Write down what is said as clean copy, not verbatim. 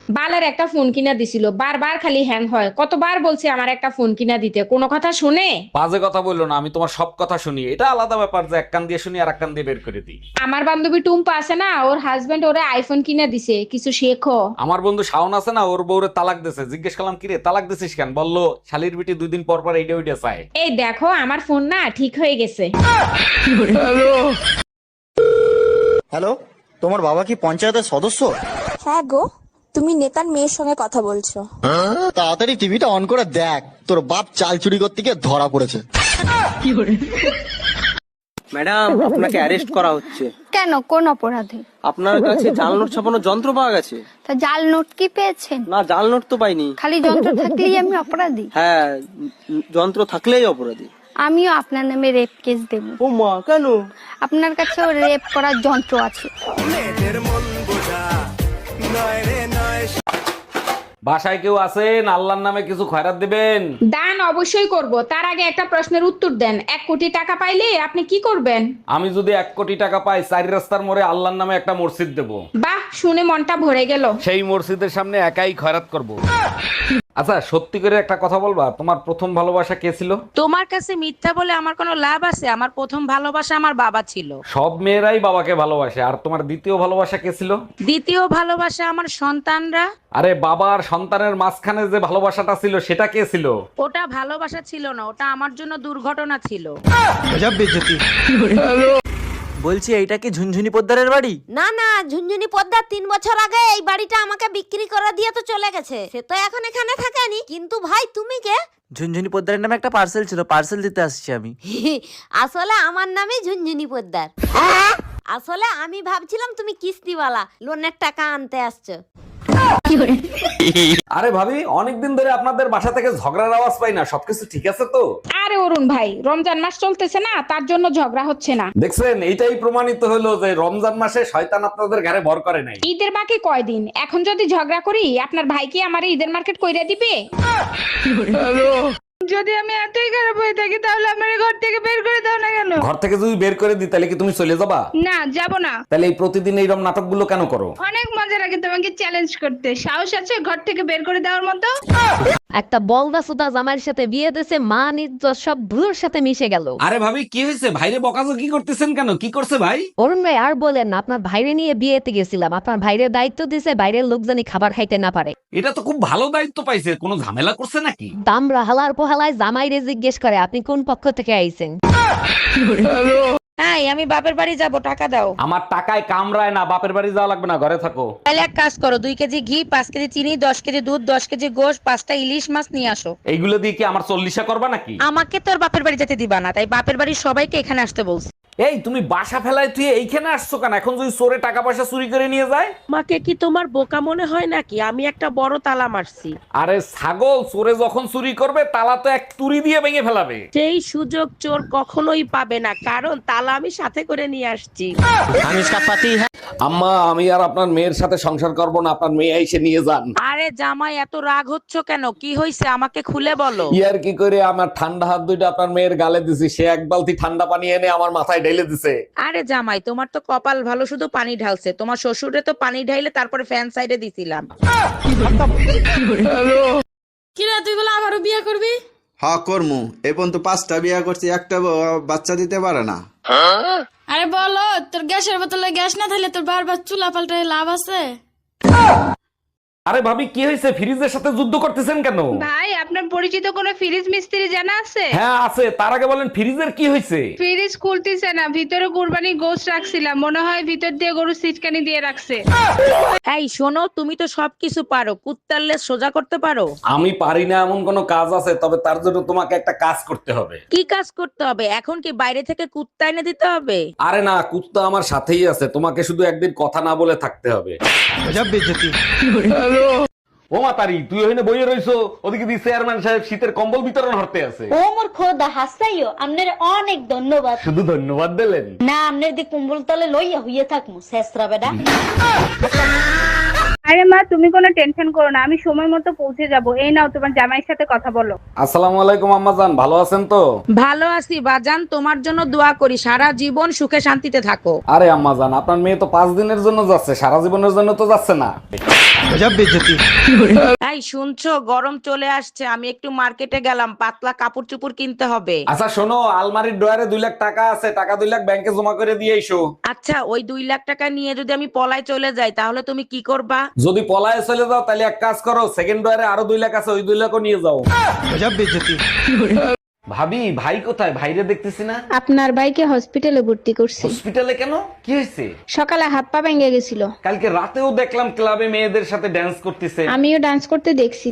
বালের একটা ফোন কিনা দিছিল, বারবার খালি হ্যাং হয়। কতবার বলছি আমার একটা ফোন কিনা দিতে, কোনো কথা শুনে? বাজে কথা বললো না, আমি তোমার সব কথা শুনি। এটা আলাদা ব্যাপার যে এক কান দিয়ে শুনি আর এক কান দিয়ে বের করে দিই। আমার বান্ধবী টুম্পা আছে না, ওর হাজবেন্ড ওরে আইফোন কিনা দিছে, কিছু শেখো। আমার বন্ধু শাওন আছে না, ওর বউরে তালাক দিছে। জিজ্ঞেস করলাম কিরে তালাক দিছিস কেন, বললো শালির বিটি 2 দিন পর পর এইটা ওইটা চায়। এই দেখো আমার ফোন না ঠিক হয়ে গেছে। হ্যালো, তোমার বাবা কি পঞ্চায়েতের সদস্য? হ্যাঁ গো, তুমি নেতার মেয়ের সঙ্গে কথা বলছো। তাড়াতাড়ি টিভিটা অন করে দেখ, তোর বাপ চাল চুরি করতে গিয়ে ধরা পড়েছে। ম্যাডাম, আপনাকে অ্যারেস্ট করা হচ্ছে। কেন, কোন অপরাধে? আপনার কাছে জাল নোট ছাপানোর যন্ত্র পাওয়া গেছে। তা জাল নোট কি পেয়েছেন? না, জাল নোট তো পাইনি। খালি যন্ত্র থাকলেই আমি অপরাধী? হ্যাঁ, যন্ত্র থাকলেই অপরাধী। আমিও আপনার নামে রেপ কেস দেব। ও মা, কেন? আপনার কাছেও রেপ করার যন্ত্র আছে। বাসায় কেউ আছেন? আল্লাহর নামে কিছু খয়রাত দিবেন। দান অবশ্যই করব, তার আগে একটা প্রশ্নের উত্তর দেন। 1 কোটি টাকা পাইলে আপনি কি করবেন? আমি যদি 1 কোটি টাকা পাই, 4 রাস্তার মোড়ে আল্লাহর নামে একটা মসজিদ দেব। বাহ, শুনে মনটা ভরে গেল। সেই মসজিদের সামনে একাই খয়রাত করব। আচ্ছা, সত্যি করে একটা কথা বলবা, তোমার প্রথম ভালোবাসা কে ছিল? তোমার কাছে মিথ্যা বলে আমার কোনো লাভ আছে? আমার প্রথম ভালোবাসা আমার বাবা ছিল। সব মেয়েরাই বাবাকে ভালোবাসে। আর তোমার দ্বিতীয় ভালোবাসা কে ছিল? দ্বিতীয় ভালোবাসা আমার সন্তানরা। আরে বাবা আর সন্তানের মাঝখানে যে ভালোবাসাটা ছিল সেটা কে ছিল? ওটা ভালোবাসা ছিল না, ওটা আমার জন্য দুর্ঘটনা ছিল। বলছি, এইটা কি ঝুনঝুনি পোদ্দারের বাড়ি? না না, ঝুনঝুনি পোদ্দার 3 বছর আগে এই বাড়িটা আমাকে বিক্রি করে দিয়ে তো চলে গেছে। সে তো এখন এখানে থাকেনি। কিন্তু ভাই, তুমি কে? ঝুনঝুনি পোদ্দারের নামে একটা পার্সেল ছিল, পার্সেল দিতে আসছি আমি। আসলে আমার নামই ঝুনঝুনি পোদ্দার। আসলে আমি ভাবছিলাম তুমি কিস্তিওয়ালা, লোনের টাকা আনতে আসছো। আরে ভাবি, অনেকদিন ধরে আপনাদের বাসা থেকে ঝগড়ার আওয়াজ পাই না, সবকিছু ঠিক আছে তো? আরে অরুণ ভাই, রমজান মাস চলতেছে না, তার জন্য ঝগড়া হচ্ছে না। দেখছেন, এইটাই প্রমাণিত হলো যে রমজান মাসে শয়তান আপনাদের ঘরে ভর করে নাই। ঈদের বাকি কয়দিন, এখন যদি ঝগড়া করি আপনার ভাই কি আমার ঈদের মার্কেট কইরা দিবে? যদি আমি এতই খারাপ হয়ে থাকি তাহলে আমার ঘর থেকে বের করে দাও না কেন? ঘর থেকে যদি বের করে দিই তাহলে কি তুমি চলে যাবা? না, যাব না। তাহলে এই প্রতিদিন এইরকম নাটকগুলো কেন করো? অনেক মজা লাগে তোমাকে চ্যালেঞ্জ করতে। সাহস আছে ঘর থেকে বের করে দেওয়ার মতো? একটা বলদা সুদা জামাইয়ের সাথে বিয়ে দিয়েছে, মান ইজ্জত সব ধুলোর সাথে মিশে গেল। আরে ভাবি, কি হয়েছে? ভাইরে বকাজো কি করতেছেন কেন? কি করছে ভাই? অরুণ ভাই আর বলেন না, আপনার ভাইরে নিয়ে বিয়েতে গেছিলাম, আপনার ভাইরে দায়িত্ব দিয়েছে বাইরের লোক জানি খাবার খাইতে না পারে। এটা তো খুব ভালো দায়িত্ব পাইছে, কোনো ঝামেলা করছে নাকি? দামরা হালার পোহালায় জামাইরে জিজ্ঞেস করে আপনি কোন পক্ষ থেকে আইছেন। হ্যাঁ, আমি বাপের বাড়ি যাব, টাকা দাও। আমার টাকায় কামড়ায় না, বাপের বাড়ি যাওয়া লাগবে না, ঘরে থাকো। তাহলে এক কাজ করো, 2 কেজি ঘি, 5 কেজি চিনি, 10 কেজি দুধ, 10 কেজি গোশ, 5টা ইলিশ মাছ নিয়ে আসো। এইগুলো দিয়ে কি আমার 40 করবা নাকি? আমাকে তোর বাপের বাড়ি যেতে দিবা না, তাই বাপের বাড়ির সবাইকে এখানে আসতে বলছি। এই তুমি বাসা ফেলায় তুই এইখানে আসছো কেন? এখন যদি চোরে টাকা পয়সা চুরি করে নিয়ে যায়? আমাকে কি তোমার বোকা মনে হয় নাকি? আমি একটা বড় তালা মারছি। আরে ছাগল, চোরে যখন চুরি করবে তালা তো এক তুড়ি দিয়ে ভেঙে ফেলাবে। সেই সুযোগ চোর কখনোই পাবে না, কারণ তালা আমি সাথে করে নিয়ে আসছি। আম্মা, আমি আর আপনার মেয়ের সাথে সংসার করব না, আপনার মেয়ে এসে নিয়ে যান। আরে জামাই, এত রাগ হচ্ছ কেন? কি হয়েছে আমাকে খুলে বলো। ইয়ার কি করে আমার ঠান্ডা হাত দুইটা আপনার মেয়ের গালে দিছি, সে 1 বালতি ঠান্ডা পানি এনে আমার মাথায় ঢেলে দিছে। আরে জামাই, তোমার তো কপাল ভালো, শুধু পানি ঢালছে। তোমার শ্বশুরে তো পানি ঢাইলে তারপরে ফ্যান সাইডে দিছিলাম। কিরা, তুই বলে আমারও বিয়ে করবি? হ্যাঁ করমু, এই পর্যন্ত 5টা বিয়া করছি, একটা বাচ্চা দিতে পারে না। আরে বলো, তোর গ্যাসের বোতলে গ্যাস না থাকলে তোর বারবার চুলা পাল্টায় লাভ আছে? আরে ভাবি, কি হয়েছে? ফ্রিজের সাথে যুদ্ধ করতেছেন কেন? ভাই, আপনার পরিচিত কোনো ফ্রিজ মিস্ত্রি জানা আছে? হ্যাঁ আছে, তার আগে বলেন ফ্রিজের কি হয়েছে? ফ্রিজ খুলতেছে না, ভিতরে কুরবানি গোশত রাখছিলাম, মনে হয় ভিতর দিয়ে গরু সিটকানি দিয়ে রাখছে। এই শোনো, তুমি তো সবকিছু পারো, কুত্তার লেজ সোজা করতে পারো? আমি পারি না এমন কোন কাজ আছে, তবে তার জন্য তোমাকে একটা কাজ করতে হবে। কি কাজ করতে হবে? এখন কি বাইরে থেকে কুত্তা এনে দিতে হবে? আরে না, কুত্তা আমার সাথেই আছে, তোমাকে শুধু একদিন কথা না বলে থাকতে হবে। ও মাতারি, তুই ওখানে বইয়ে রইছো, ওদিকে দি চেয়ারম্যান সাহেব শীতের কম্বল বিতরণ হতে আছে। ও মোর খোদা, হাসাইও আপনার অনেক ধন্যবাদ। শুধু ধন্যবাদ দিলেন না, আপনার দি কুম্বল তলে লইয়া হইয়া থাকমু শেষরা বেডা। আরে মা তুমি কোনো টেনশন করো না, আমি সময় মতো পৌঁছে যাব। এই নাও তোমার জামাইয়ের সাথে কথা বলো। আসসালামু আলাইকুম আম্মাজান, ভালো আছেন তো? ভালো আছি বাজান, তোমার জন্য দোয়া করি সারা জীবন সুখে শান্তিতে থাকো। আরে আম্মাজান, আপনার মেয়ে তো 5 দিনের জন্য যাচ্ছে, সারা জীবনের জন্য তো যাচ্ছে না। এই শুনছো, গরম চলে আসছে, আমি একটু মার্কেটে গেলাম, পাতলা কাপড় চোপড় কিনতে হবে। আচ্ছা শোনো, আলমারির ড্রয়ারে 2 লাখ টাকা আছে, টাকা 2 লাখ ব্যাংকে জমা করে দিয়ে এসো। আচ্ছা, ওই 2 লাখ টাকা নিয়ে যদি আমি পলায় চলে যাই তাহলে তুমি কি করবা? যদি পলায়ে চলে যাও তাহলে এক কাজ করো, সেকেন্ড ড্রয়ারে আরো 2 লাখ আছে, ওই 2 লাখও নিয়ে যাও। ভাবি, ভাই কোথায়? ভাইরে দেখতেছি না। আপনার ভাইকে হসপিটালে ভর্তি করছি। হসপিটালে কেন? কি হয়েছে? সকালে হাত পা ভেঙে গেছিল। কালকে রাতেও দেখলাম ক্লাবে মেয়েদের সাথে ড্যান্স করতেছে। আমিও ডান্স করতে দেখছি।